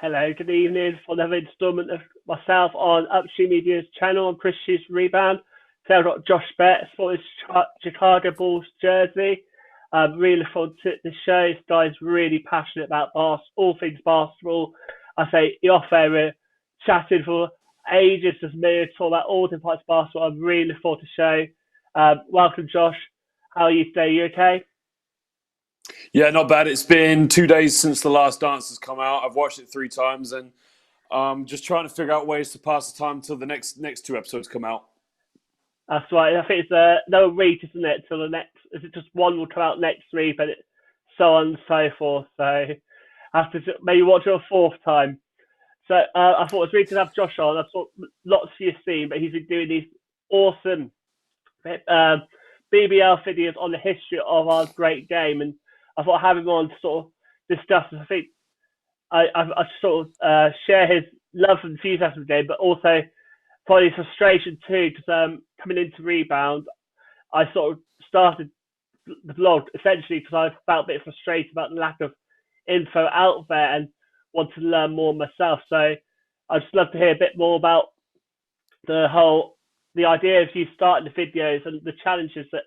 Hello, good evening for another instalment of myself on Upstreamedia's channel on Chris Hughes Rebound. So I've got Josh Bett for his Chicago Bulls jersey. Really look forward to the show. This guy's really passionate about all things basketball. I say off air, we're chatting for ages, just me talk about all different parts of basketball. I'm really looking forward to the show. Welcome, Josh. How are you today? You okay? Yeah, not bad. It's been 2 days since the last dance has come out. I've watched it 3 times, and just trying to figure out ways to pass the time till the next two episodes come out. That's right. I think it's no week, isn't it? Till the next, is it just one will come out next week, but so on and so forth. So I have to maybe watch it a fourth time. So I thought it was really good to have Josh on. I thought lots of you have seen, but he's been doing these awesome BBL videos on the history of our great game, and I thought having him on to sort of discuss this. I think I sort of share his love and enthusiasm for the game, but also probably frustration too, because coming into Rebound, I sort of started the blog essentially because I felt a bit frustrated about the lack of info out there and want to learn more myself. So I'd just love to hear a bit more about the idea of you starting the videos and the challenges that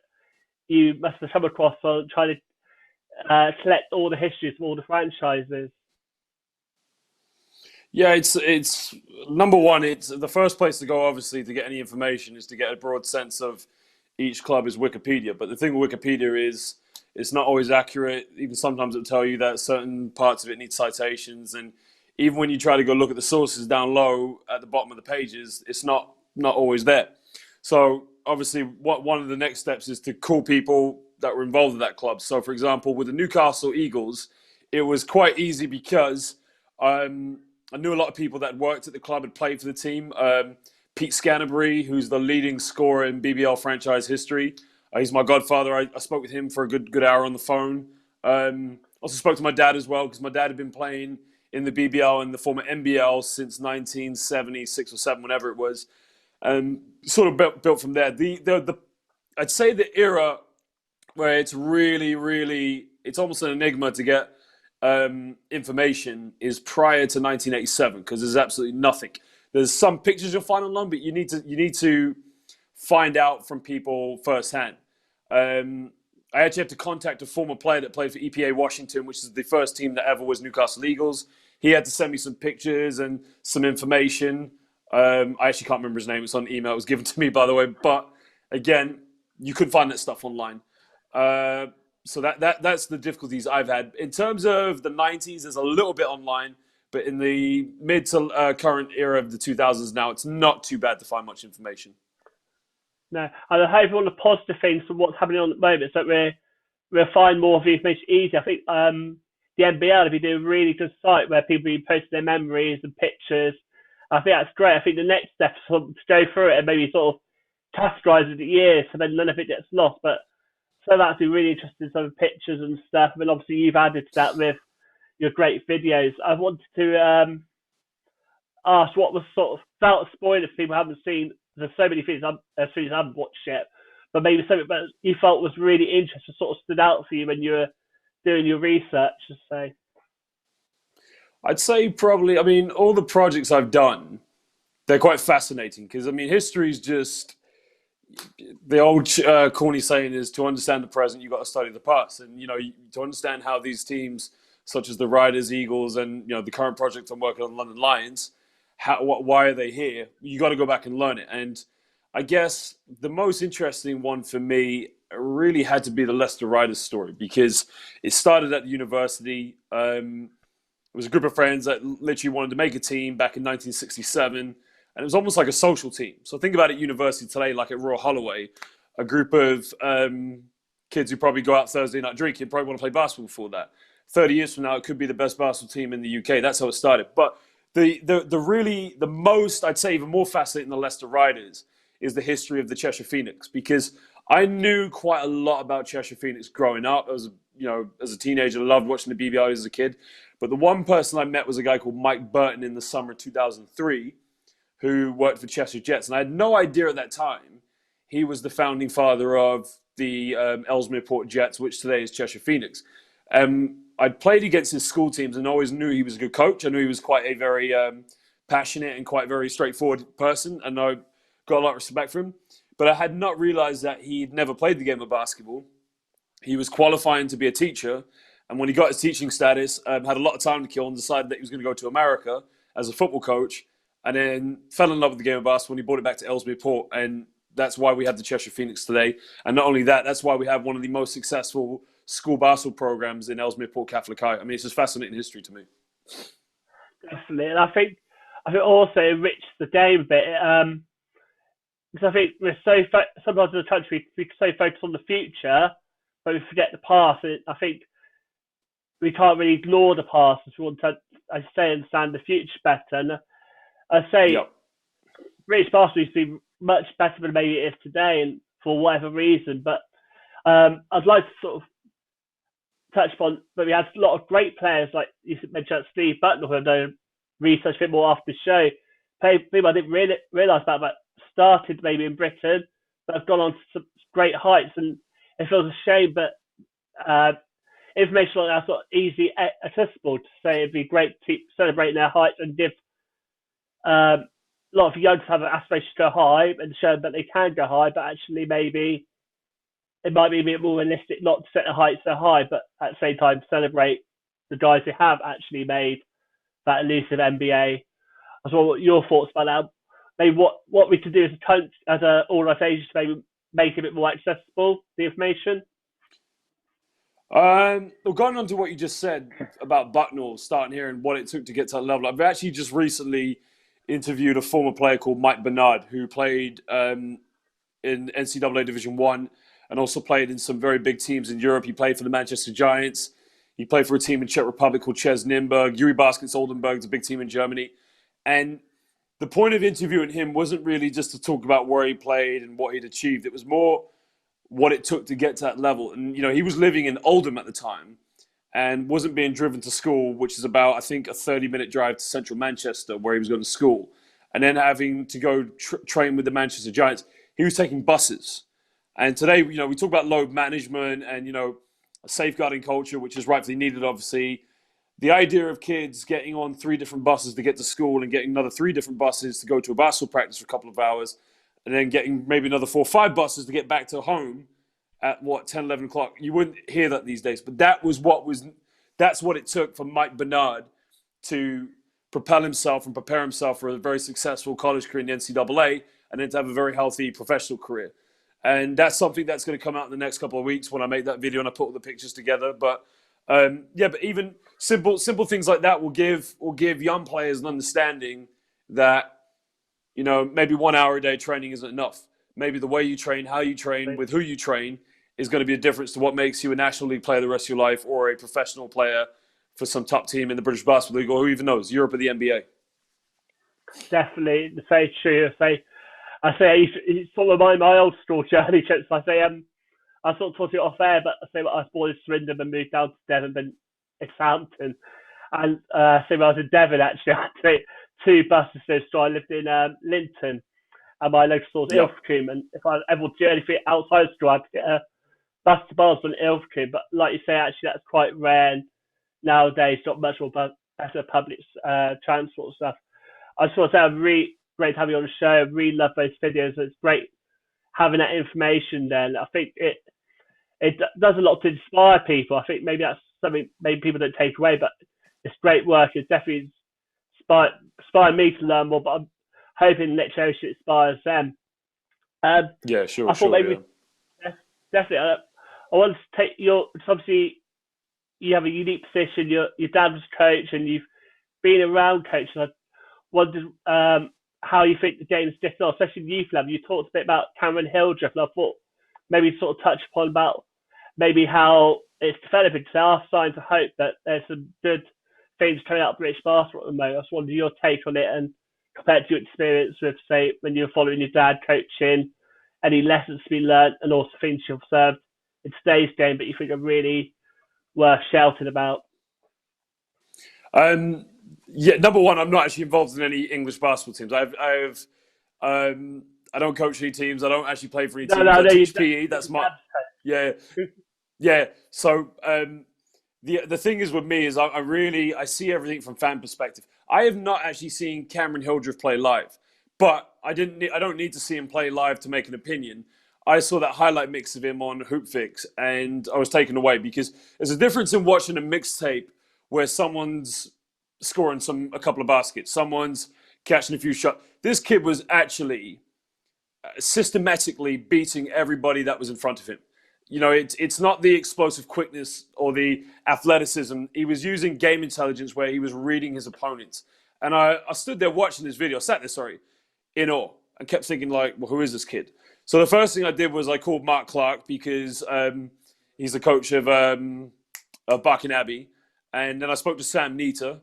you must have come across on trying to collect all the histories of all the franchises. Yeah, it's number one. It's the first place to go, obviously, to get any information is to get a broad sense of each club is Wikipedia. But the thing with Wikipedia is it's not always accurate. Even sometimes it'll tell you that certain parts of it need citations, and even when you try to go look at the sources down low at the bottom of the pages, it's not always there. So obviously, one of the next steps is to call people that were involved in that club. So, for example, with the Newcastle Eagles, it was quite easy because I knew a lot of people that worked at the club and played for the team. Pete Scanterbury, who's the leading scorer in BBL franchise history. He's my godfather. I spoke with him for a good hour on the phone. Also spoke to my dad as well because my dad had been playing in the BBL and the former NBL since 1976 or 7, whenever it was. Sort of built from there. I'd say the era where it's really it's almost an enigma to get information is prior to 1987 because there's absolutely nothing. There's some pictures you'll find online, but you need to find out from people firsthand. I actually had to contact a former player that played for EPA Washington, which is the first team that ever was Newcastle Eagles. He had to send me some pictures and some information. I actually can't remember his name. It's on email. It was given to me, by the way. But again, you could find that stuff online. So that's the difficulties I've had. In terms of the 90s, there's a little bit online. But in the mid to current era of the 2000s now, it's not too bad to find much information. No, and I hope one of the positive things from what's happening on at the moment is that we'll find more of the information easy. I think the NBL have been doing a really good site where people be posting their memories and pictures. I think that's great. I think the next step is to go through it and maybe sort of categorize it years so then none of it gets lost. But so that's been really interesting, some pictures and stuff. And obviously you've added to that with your great videos. I wanted to ask what was sort of without a spoiler if people haven't seen. There's so many things I haven't watched yet, but maybe something that you felt was really interesting, sort of stood out for you when you were doing your research. To say, I'd say probably, I mean, all the projects I've done, they're quite fascinating because, I mean, history is just the old corny saying is to understand the present, you've got to study the past. And, to understand how these teams, such as the Riders, Eagles, and, the current project I'm working on, London Lions, why are they here? You got to go back and learn it. And I guess the most interesting one for me really had to be the Leicester Riders story because it started at the university. It was a group of friends that literally wanted to make a team back in 1967. And it was almost like a social team. So think about it at university today, like at Royal Holloway, a group of kids who probably go out Thursday night drinking, probably want to play basketball before that. 30 years from now, it could be the best basketball team in the UK. That's how it started. But the most, I'd say even more fascinating than the Leicester Riders is the history of the Cheshire Phoenix because I knew quite a lot about Cheshire Phoenix growing up. As a teenager, I loved watching the BBI as a kid. But the one person I met was a guy called Mike Burton in the summer of 2003 who worked for Cheshire Jets. And I had no idea at that time he was the founding father of the Ellesmere Port Jets, which today is Cheshire Phoenix. I'd played against his school teams and always knew he was a good coach. I knew he was quite a very passionate and quite very straightforward person, and I got a lot of respect for him. But I had not realized that he'd never played the game of basketball. He was qualifying to be a teacher, and when he got his teaching status, had a lot of time to kill and decided that he was going to go to America as a football coach, and then fell in love with the game of basketball and he brought it back to Ellesmere Port. And that's why we have the Cheshire Phoenix today. And not only that, that's why we have one of the most successful school basketball programs in Ellesmere Port Catholic High. I mean, it's just fascinating history to me. Definitely, and I think also enriched the game a bit. Because I think we're sometimes in the country we're so focused on the future, but we forget the past. And I think we can't really ignore the past if we want to, as you say, understand the future better. And I say Yep. British basketball used to be much better than maybe it is today, and for whatever reason. But I'd like to sort of touch upon, but we had a lot of great players, like you mentioned, Steve Button, who I've done research a bit more after the show. People I didn't really realise about, but started maybe in Britain, but have gone on to some great heights, and it feels a shame, but information like that's not easily accessible. To say it'd be great to celebrate their heights and give a lot of youngsters have an aspiration to go high and show that they can go high, but actually maybe it might be a bit more realistic not to set the heights so high, but at the same time celebrate the guys who have actually made that elusive NBA. As well, what your thoughts about that? Maybe what we could do as a country, as an organisation, to maybe make it a bit more accessible, the information. Well, going on to what you just said about Bucknell starting here and what it took to get to that level, I've actually just recently interviewed a former player called Mike Bernard, who played in NCAA Division One and also played in some very big teams in Europe. He played for the Manchester Giants. He played for a team in Czech Republic called Ches Nimburg. Yuri Baskets Oldenburg is a big team in Germany. And the point of interviewing him wasn't really just to talk about where he played and what he'd achieved. It was more what it took to get to that level. And, you know, he was living in Oldham at the time and wasn't being driven to school, which is about, I think, a 30-minute drive to central Manchester where he was going to school. And then having to go train with the Manchester Giants, he was taking buses. And today, you know, we talk about load management and, you know, a safeguarding culture, which is rightfully needed, obviously. The idea of kids getting on 3 different buses to get to school and getting another 3 different buses to go to a basketball practice for a couple of hours, and then getting maybe another 4 or 5 buses to get back to home at 10, 11 o'clock. You wouldn't hear that these days, but that's what it took for Mike Bernard to propel himself and prepare himself for a very successful college career in the NCAA, and then to have a very healthy professional career. And that's something that's going to come out in the next couple of weeks when I make that video and I put all the pictures together. But but even simple things like that will give young players an understanding that, you know, maybe 1 hour a day training isn't enough. Maybe the way you train, how you train, with who you train is going to be a difference to what makes you a National League player the rest of your life or a professional player for some top team in the British Basketball League or who even knows, Europe or the NBA. Definitely, very true. I say it's sort of my old school journey. So I say I sort of talked it off air, but I say I was born in Swindon and moved down to Devon, then Southampton. And so when I was in Devon, actually, I had to take 2 buses. So I lived in Linton, and my local store was Ilfracombe. And if I ever wanted to do anything outside of school, I had to get a bus to Barnsley in Ilfracombe. But like you say, actually, that's quite rare. And nowadays, not much more better public transport stuff. I just want to say I'm really great to have you on the show. I really love those videos. It's great having that information then. I think it does a lot to inspire people. I think maybe that's something maybe people don't take away, but it's great work. It's definitely inspired me to learn more, but I'm hoping the next generation inspires them. Yeah, sure. I thought maybe definitely. I want to take obviously you have a unique position. Your dad was coach, and you've been around coaching. I wondered how you think the game's different, especially in youth level. You talked a bit about Cameron Hildreth, and I thought maybe sort of touch upon about maybe how it's developing. Because there are signs of hope that there's some good things coming out of British basketball at the moment. I just wondered your take on it and compared to your experience with, say, when you were following your dad coaching, any lessons to be learned, and also things you've observed in today's game that you think are really worth shouting about. Yeah, number one, I'm not actually involved in any English basketball teams. I don't coach any teams. I don't actually play for any teams. I teach PE. That's my yeah. So the thing is with me is I really I see everything from fan perspective. I have not actually seen Cameron Hildreth play live, but I don't need to see him play live to make an opinion. I saw that highlight mix of him on Hoopfix, and I was taken away because there's a difference in watching a mixtape where someone's scoring a couple of baskets, someone's catching a few shots. This kid was actually systematically beating everybody that was in front of him. You know, it's not the explosive quickness or the athleticism. He was using game intelligence where he was reading his opponents. And I stood there watching this video, sat there, sorry, in awe, and kept thinking, like, well, who is this kid? So the first thing I did was I called Mark Clark because he's the coach of Barking Abbey. And then I spoke to Sam Nita,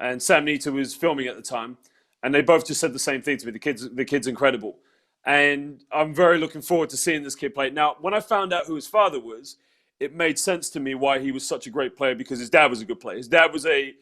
and Sam Nita was filming at the time. And they both just said the same thing to me. The kid's incredible. And I'm very looking forward to seeing this kid play. Now, when I found out who his father was, it made sense to me why he was such a great player, because his dad was a good player. His dad was a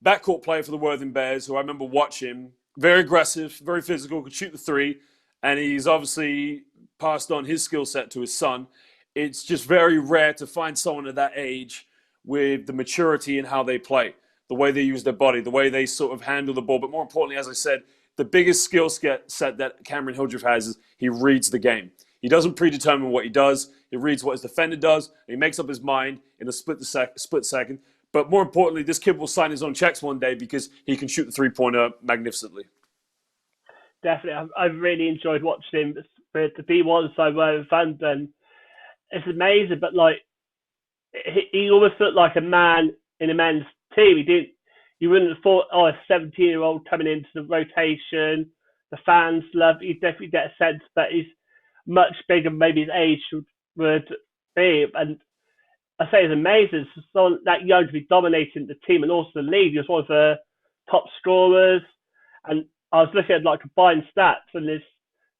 backcourt player for the Worthing Bears, who I remember watching. Very aggressive, very physical, could shoot the three. And he's obviously passed on his skill set to his son. It's just very rare to find someone at that age with the maturity in how they play, the way they use their body, the way they sort of handle the ball. But more importantly, as I said, the biggest skill set that Cameron Hildreth has is he reads the game. He doesn't predetermine what he does. He reads what his defender does. And he makes up his mind in a split second. But more importantly, this kid will sign his own checks one day because he can shoot the three-pointer magnificently. Definitely, I've really enjoyed watching him with the B1 side where fans, and it's amazing. But like, he almost looked like a man in a men's team. He didn't. You wouldn't have thought, oh, a 17-year-old coming into the rotation. The fans love. You definitely get a sense that he's much bigger than maybe his age would be. And I say it's amazing. For someone that young to be dominating the team and also the league. He was one of the top scorers. And I was looking at like combined stats, and this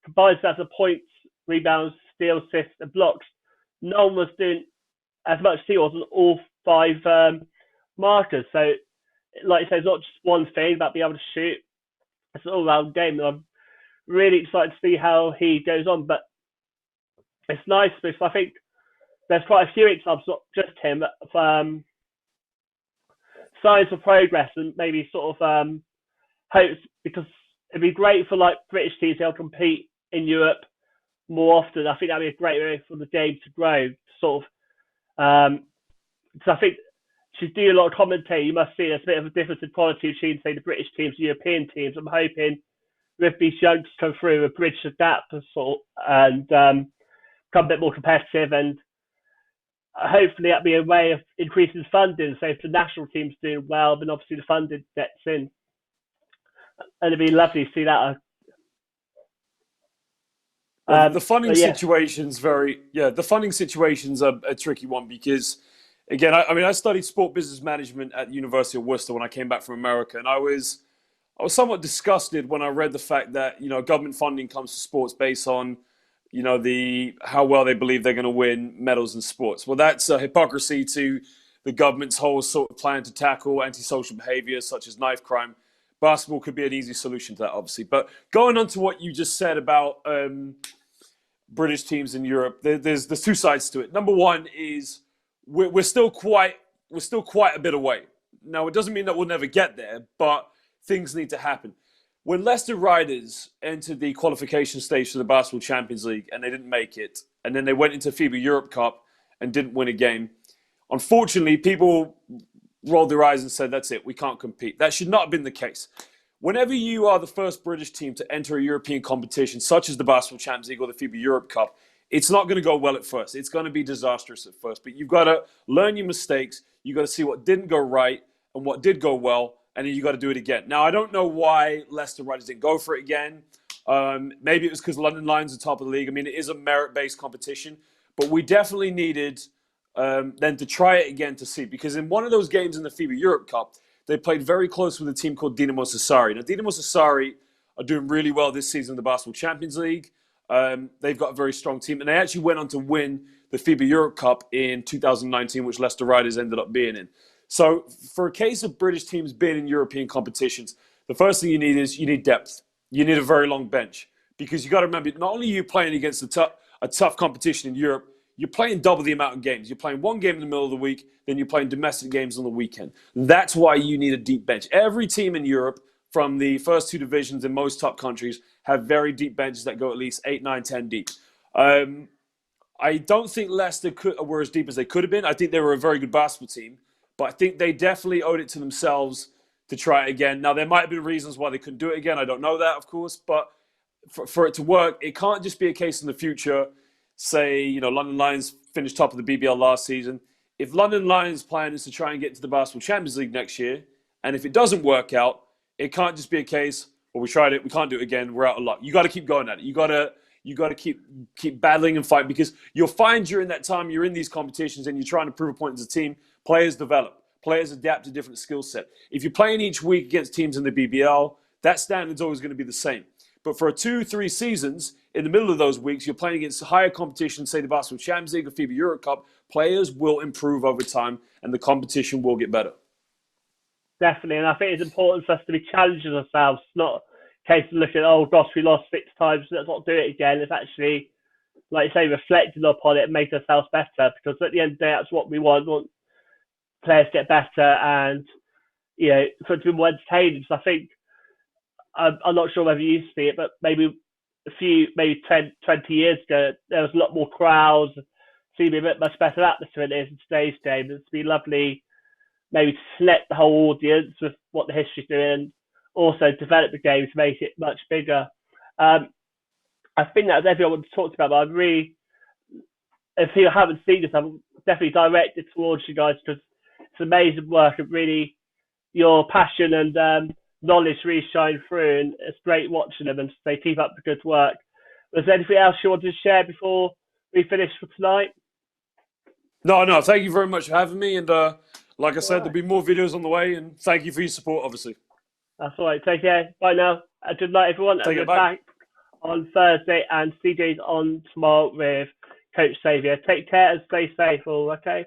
combined stats of points, rebounds, steals, assists, and blocks. No one was doing as much as he was on all five markers. So, like you say, it's not just one thing about being able to shoot. It's an all-round game, and I'm really excited to see how he goes on. But it's nice because I think there's quite a few examples, not just him, of signs of progress and maybe sort of hopes, because it'd be great for like British teams to compete in Europe more often. I think that'd be a great way for the game to grow. Sort of, because I think to do a lot of commentating, you must see there's a bit of a difference in quality between, say, the British teams and European teams. I'm hoping with these youngsters come through, a bridge of that sort, and become a bit more competitive, and hopefully that'll be a way of increasing funding. So if the national team's doing well, then obviously the funding gets in. And it'd be lovely to see that. The funding situation's the funding situation's a tricky one because, again, I studied sport business management at the University of Worcester when I came back from America, and I was somewhat disgusted when I read the fact that, you know, government funding comes to sports based on, you know, how well they believe they're going to win medals in sports. Well, that's a hypocrisy to the government's whole sort of plan to tackle antisocial behavior such as knife crime. Basketball could be an easy solution to that, obviously. But going on to what you just said about British teams in Europe, there's two sides to it. Number one is we're still quite a bit away. Now, it doesn't mean that we'll never get there, but things need to happen. When Leicester Riders entered the qualification stage for the Basketball Champions League and they didn't make it, and then they went into FIBA Europe Cup and didn't win a game, unfortunately, people rolled their eyes and said, that's it, we can't compete. That should not have been the case. Whenever you are the first British team to enter a European competition, such as the Basketball Champions League or the FIBA Europe Cup, it's not going to go well at first. It's going to be disastrous at first. But you've got to learn your mistakes. You've got to see what didn't go right and what did go well, and then you've got to do it again. Now, I don't know why Leicester Riders didn't go for it again. Maybe it was because London Lions are top of the league. I mean, it is a merit-based competition. But we definitely needed then to try it again to see. Because in one of those games in the FIBA Europe Cup, they played very close with a team called Dinamo Sassari. Now, Dinamo Sassari are doing really well this season in the Basketball Champions League. They've got a very strong team. And they actually went on to win the FIBA Europe Cup in 2019, which Leicester Riders ended up being in. So for a case of British teams being in European competitions, the first thing you need depth. You need a very long bench. Because you got to remember, not only are you playing against a tough competition in Europe, you're playing double the amount of games. You're playing one game in the middle of the week, then you're playing domestic games on the weekend. That's why you need a deep bench. Every team in Europe, from the first two divisions in most top countries, have very deep benches that go at least 8, 9, 10 deep. I don't think Leicester were as deep as they could have been. I think they were a very good basketball team, but I think they definitely owed it to themselves to try it again. Now, there might have been reasons why they couldn't do it again. I don't know that, of course, but for it to work, it can't just be a case in the future. Say, London Lions finished top of the BBL last season. If London Lions' plan is to try and get to the Basketball Champions League next year, and if it doesn't work out, it can't just be a case, well, we tried it, we can't do it again, we're out of luck. You got to keep going at it. You got to keep battling and fight, because you'll find during that time you're in these competitions and you're trying to prove a point as a team, players develop, players adapt to different skill set. If you're playing each week against teams in the BBL, that standard's always going to be the same. But for 2-3 seasons, in the middle of those weeks, you're playing against higher competition, say the Basketball Champions League or FIBA Euro Cup. Players will improve over time and the competition will get better. Definitely, and I think it's important for us to be challenging ourselves. It's not a case of looking, oh gosh, we lost 6 times, let's not do it again. It's actually, like you say, reflecting upon it and making ourselves better, because at the end of the day, that's what we want. We want players to get better and, for it to be more entertaining. So I think, I'm not sure whether you see it, but maybe 20 years ago, there was a lot more crowds, seemed a bit much better atmosphere than it is in today's game. It'd be lovely maybe to select the whole audience with what the history's doing, and also develop the game to make it much bigger. I think that's everything I want to talk about, but if you haven't seen this, I'm definitely direct it towards you guys, because it's amazing work, and really your passion and knowledge really shine through, and it's great watching them, and they keep up the good work. Was there anything else you wanted to share before we finish for tonight? No, thank you very much for having me, and like I said, there'll be more videos on the way, and thank you for your support, obviously. That's all right. Take care. Bye now. Good night, everyone. Take it back on Thursday, and CJ's on tomorrow with Coach Xavier. Take care and stay safe, all okay?